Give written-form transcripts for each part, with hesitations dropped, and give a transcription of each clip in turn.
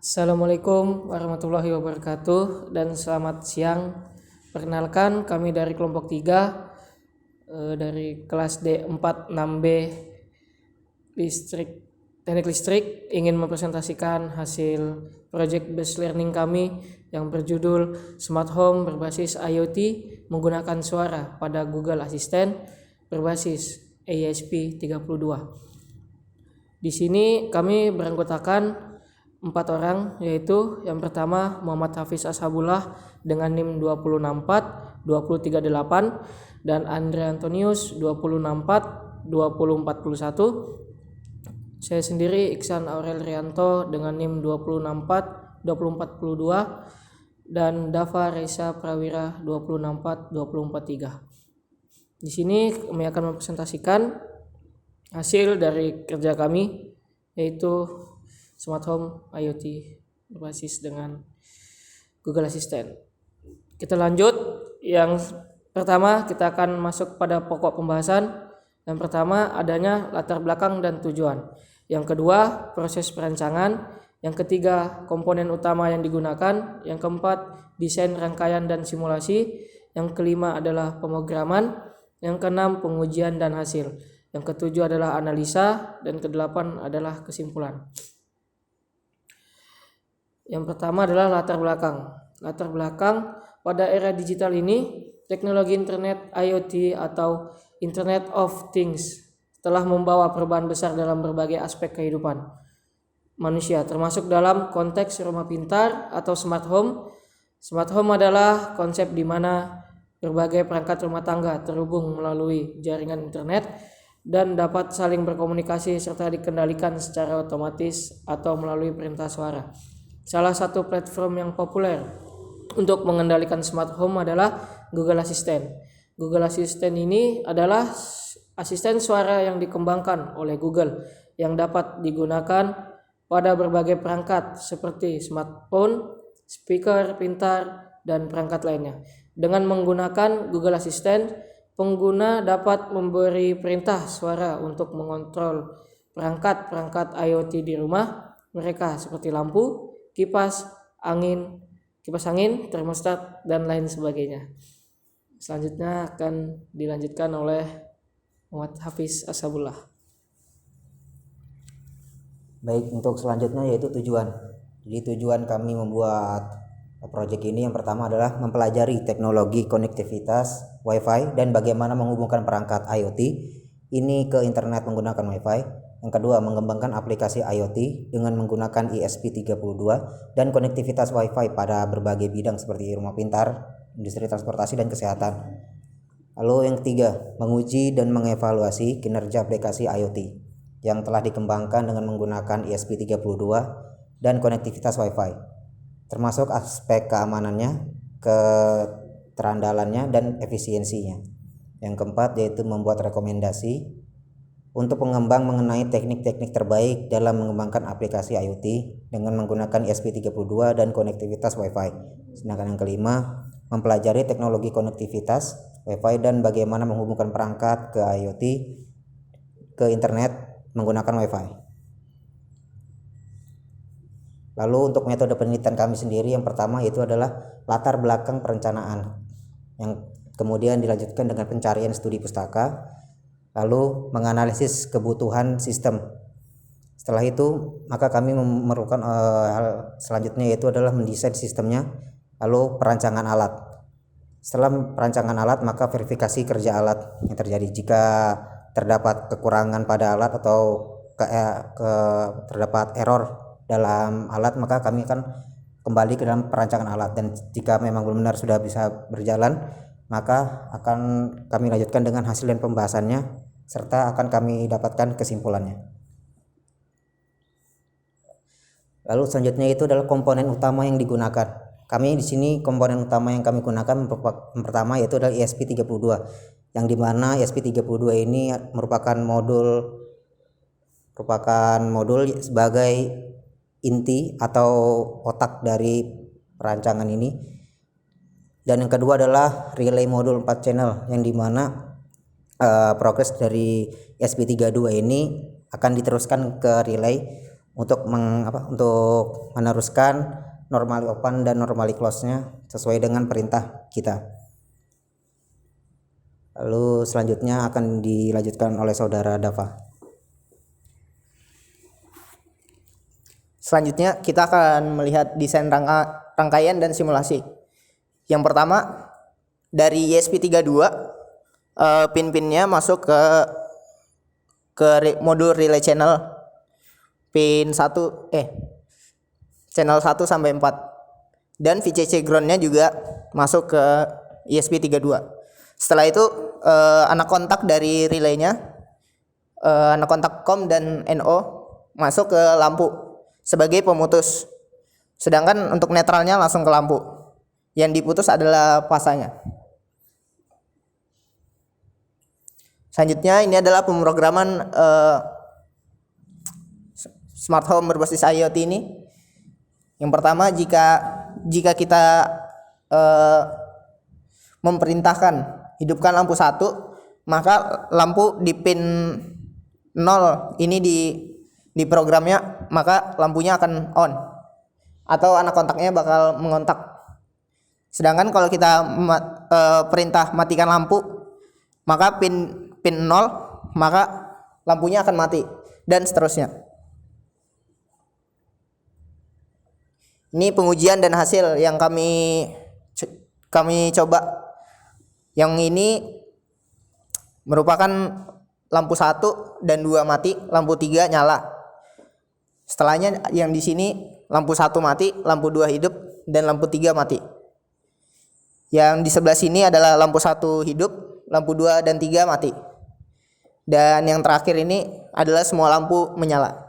Assalamualaikum warahmatullahi wabarakatuh dan selamat siang. Perkenalkan, kami dari kelompok 3 dari kelas D4 6B Teknik Listrik ingin mempresentasikan hasil project based learning kami yang berjudul Smart Home berbasis IoT menggunakan suara pada Google Assistant berbasis ESP32. Di sini kami beranggotakan 4 orang, yaitu yang pertama Muhammad Hafiz Ashabullah dengan NIM 2064238 dan Andre Antonius 2064241. Saya sendiri Iksan Aurel Rianto dengan NIM 2064242 dan Dava Reza Prawira 2064243. Di sini kami akan mempresentasikan hasil dari kerja kami, yaitu Smart Home IoT berbasis dengan Google Assistant. Kita lanjut. Yang pertama kita akan masuk pada pokok pembahasan. Yang pertama adanya latar belakang dan tujuan. Yang kedua proses perancangan. Yang ketiga komponen utama yang digunakan. Yang keempat desain rangkaian dan simulasi. Yang kelima adalah pemrograman. Yang keenam pengujian dan hasil. Yang ketujuh adalah analisa dan kedelapan adalah kesimpulan. Yang pertama adalah latar belakang. Latar belakang pada era digital ini, teknologi internet IoT atau Internet of Things telah membawa perubahan besar dalam berbagai aspek kehidupan manusia, termasuk dalam konteks rumah pintar atau smart home. Smart home adalah konsep di mana berbagai perangkat rumah tangga terhubung melalui jaringan internet dan dapat saling berkomunikasi serta dikendalikan secara otomatis atau melalui perintah suara. Salah satu platform yang populer untuk mengendalikan smart home adalah Google Assistant. Google Assistant ini adalah asisten suara yang dikembangkan oleh Google yang dapat digunakan pada berbagai perangkat seperti smartphone, speaker pintar, dan perangkat lainnya. Dengan menggunakan Google Assistant, pengguna dapat memberi perintah suara untuk mengontrol perangkat-perangkat IoT di rumah mereka seperti lampu, kipas angin, termostat, dan lain sebagainya. Selanjutnya akan dilanjutkan oleh Muhammad Hafiz Ashabullah. Baik, untuk selanjutnya yaitu tujuan. Jadi tujuan kami membuat proyek ini yang pertama adalah mempelajari teknologi konektivitas Wi-Fi dan bagaimana menghubungkan perangkat IoT ini ke internet menggunakan Wi-Fi. Yang kedua, mengembangkan aplikasi IoT dengan menggunakan ESP32 dan konektivitas Wi-Fi pada berbagai bidang seperti rumah pintar, industri transportasi, dan kesehatan. Lalu yang ketiga, menguji dan mengevaluasi kinerja aplikasi IoT yang telah dikembangkan dengan menggunakan ESP32 dan konektivitas Wi-Fi, termasuk aspek keamanannya, keterandalannya, dan efisiensinya. Yang keempat yaitu membuat rekomendasi untuk pengembang mengenai teknik-teknik terbaik dalam mengembangkan aplikasi IoT dengan menggunakan ESP32 dan konektivitas Wi-Fi. Sedangkan yang kelima, mempelajari teknologi konektivitas Wi-Fi dan bagaimana menghubungkan perangkat ke IoT ke internet menggunakan Wi-Fi. Lalu untuk metode penelitian kami sendiri yang pertama yaitu adalah latar belakang perencanaan, yang kemudian dilanjutkan dengan pencarian studi pustaka, lalu menganalisis kebutuhan sistem. Setelah itu maka kami memerlukan hal selanjutnya yaitu adalah mendesain sistemnya, lalu perancangan alat. Setelah perancangan alat maka verifikasi kerja alat yang terjadi. Jika terdapat kekurangan pada alat atau terdapat error dalam alat maka kami akan kembali ke dalam perancangan alat, dan jika memang benar-benar sudah bisa berjalan maka akan kami lanjutkan dengan hasil dan pembahasannya serta akan kami dapatkan kesimpulannya. Lalu selanjutnya itu adalah komponen utama yang digunakan. Kami di sini komponen utama yang kami gunakan pertama yaitu adalah ESP32, yang dimana ESP32 ini merupakan modul sebagai inti atau otak dari perancangan ini. Dan yang kedua adalah relay modul 4 channel, yang dimana progres dari ESP32 ini akan diteruskan ke relay untuk untuk meneruskan normally open dan normally close-nya sesuai dengan perintah kita. Lalu selanjutnya akan dilanjutkan oleh saudara Dava. Selanjutnya kita akan melihat desain rangkaian dan simulasi. Yang pertama dari ESP32, pin-pinnya masuk ke modul relay channel pin 1 channel 1 sampai 4, dan VCC ground-nya juga masuk ke ESP32. Setelah itu anak kontak dari relaynya, anak kontak COM dan NO masuk ke lampu sebagai pemutus, sedangkan untuk netralnya langsung ke lampu. Yang diputus adalah pasanya. Selanjutnya ini adalah pemrograman smart home berbasis IoT ini. Yang pertama, jika kita memerintahkan hidupkan lampu 1, maka lampu di pin 0 ini di programnya, maka lampunya akan on atau anak kontaknya bakal mengontak. Sedangkan kalau kita perintah matikan lampu, maka pin 0 maka lampunya akan mati, dan seterusnya. Ini pengujian dan hasil yang kami coba. Yang ini merupakan lampu 1 dan 2 mati, lampu 3 nyala. Setelahnya yang di sini lampu 1 mati, lampu 2 hidup, dan lampu 3 mati. Yang di sebelah sini adalah lampu 1 hidup, lampu 2 dan 3 mati. Dan yang terakhir ini adalah semua lampu menyala.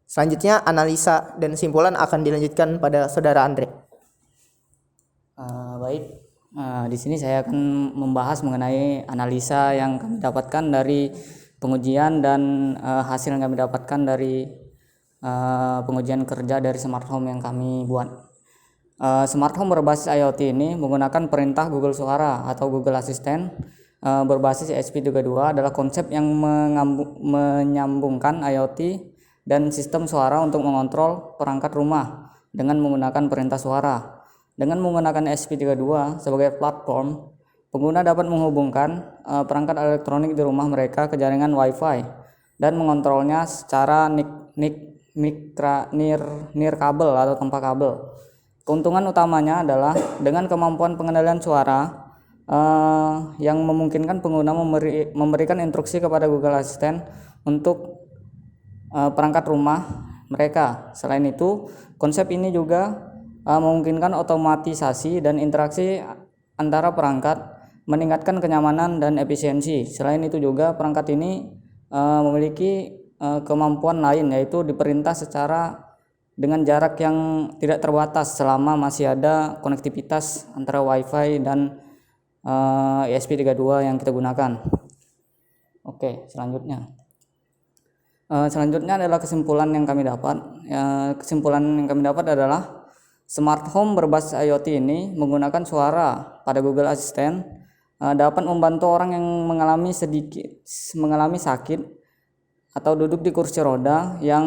Selanjutnya analisa dan kesimpulan akan dilanjutkan pada saudara Andre. Baik, di sini saya akan membahas mengenai analisa yang kami dapatkan dari pengujian dan hasil yang kami dapatkan dari pengujian kerja dari smart home yang kami buat. Smart home berbasis IoT ini menggunakan perintah Google Suara atau Google Assistant berbasis ESP32 adalah konsep yang menyambungkan IoT dan sistem suara untuk mengontrol perangkat rumah dengan menggunakan perintah suara. Dengan menggunakan ESP32 sebagai platform, pengguna dapat menghubungkan perangkat elektronik di rumah mereka ke jaringan Wi-Fi dan mengontrolnya secara nir kabel atau tanpa kabel. Keuntungan utamanya adalah dengan kemampuan pengendalian suara yang memungkinkan pengguna memberikan instruksi kepada Google Assistant untuk perangkat rumah mereka. Selain itu, konsep ini juga memungkinkan otomatisasi dan interaksi antara perangkat, meningkatkan kenyamanan dan efisiensi. Selain itu juga perangkat ini memiliki kemampuan lain, yaitu diperintah secara dengan jarak yang tidak terbatas selama masih ada konektivitas antara Wi-Fi dan ESP32 yang kita gunakan. Oke, selanjutnya. Selanjutnya adalah kesimpulan yang kami dapat. Kesimpulan yang kami dapat adalah smart home berbasis IoT ini menggunakan suara pada Google Assistant dapat membantu orang yang mengalami sakit atau duduk di kursi roda, yang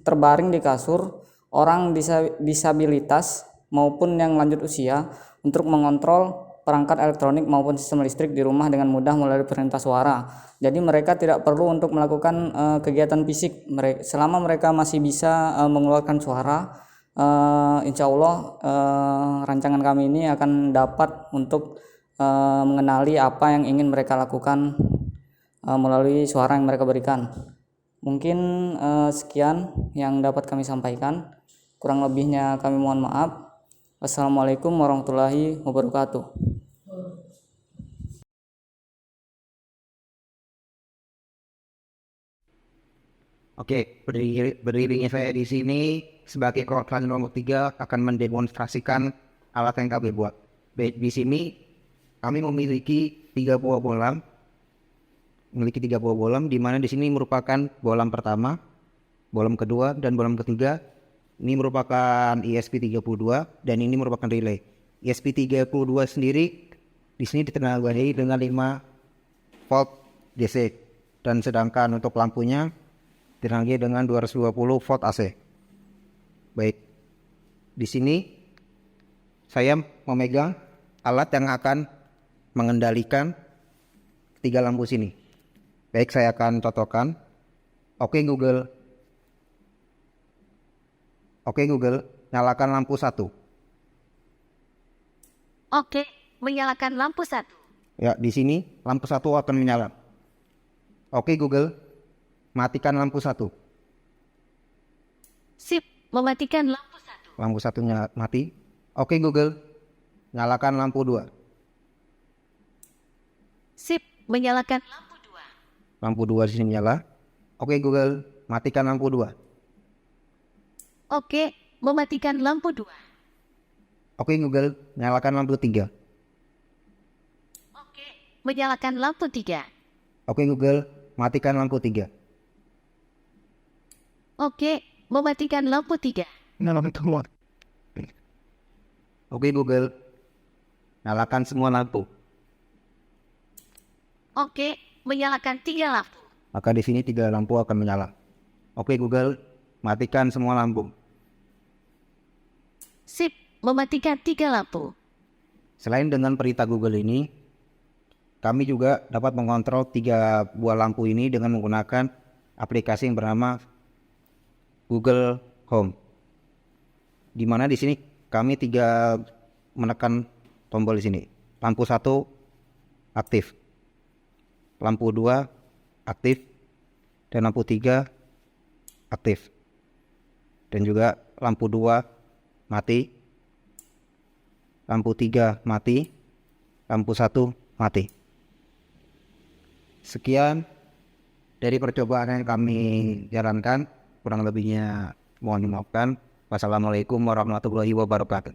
terbaring di kasur, orang disabilitas maupun yang lanjut usia untuk mengontrol perangkat elektronik maupun sistem listrik di rumah dengan mudah melalui perintah suara. Jadi mereka tidak perlu untuk melakukan kegiatan fisik. Selama mereka masih bisa mengeluarkan suara, insya Allah rancangan kami ini akan dapat untuk mengenali apa yang ingin mereka lakukan melalui suara yang mereka berikan. Mungkin sekian yang dapat kami sampaikan. Kurang lebihnya kami mohon maaf. Wassalamualaikum warahmatullahi wabarakatuh. Oke, berdirinya saya di sini sebagai korban nomor 3 akan mendemonstrasikan alat yang kami buat. Di sini kami memiliki 3 buah bolam. Di mana di sini merupakan bolam pertama, bolam kedua, dan bolam ketiga. Ini merupakan ESP32 dan ini merupakan relay. ESP32 sendiri di sini ditenagai dengan 5 volt DC, dan sedangkan untuk lampunya diterangi dengan 220 volt AC. Baik, di sini saya memegang alat yang akan mengendalikan tiga lampu sini. Baik, saya akan cocokkan. Oke Google, nyalakan lampu 1. Oke, menyalakan lampu 1. Ya, di sini lampu 1 akan menyala. Oke Google, matikan lampu 1. Sip, mematikan lampu 1. Lampu 1-nya mati. Oke Google, nyalakan lampu 2. Sip, menyalakan lampu 2. Lampu 2 di sini nyala. Oke Google, matikan lampu 2. Oke, mematikan lampu 2. Oke Google, nyalakan lampu 3. Oke, menyalakan lampu 3. Oke Google, matikan lampu 3. Oke, mematikan lampu 3. Oke Google, nyalakan semua lampu. Oke, menyalakan 3 lampu. Maka di sini 3 lampu akan menyala. Oke Google, matikan semua lampu. Sip, mematikan 3 lampu. Selain dengan perintah Google ini, kami juga dapat mengontrol 3 buah lampu ini dengan menggunakan aplikasi yang bernama Google Home. Di mana di sini kami menekan tombol di sini. Lampu 1 aktif, lampu 2 aktif, dan lampu 3 aktif. Dan juga lampu 2 mati, lampu 3 mati, lampu 1 mati. Sekian dari percobaan yang kami jalankan, kurang lebihnya mohon dimaafkan. Wassalamualaikum warahmatullahi wabarakatuh.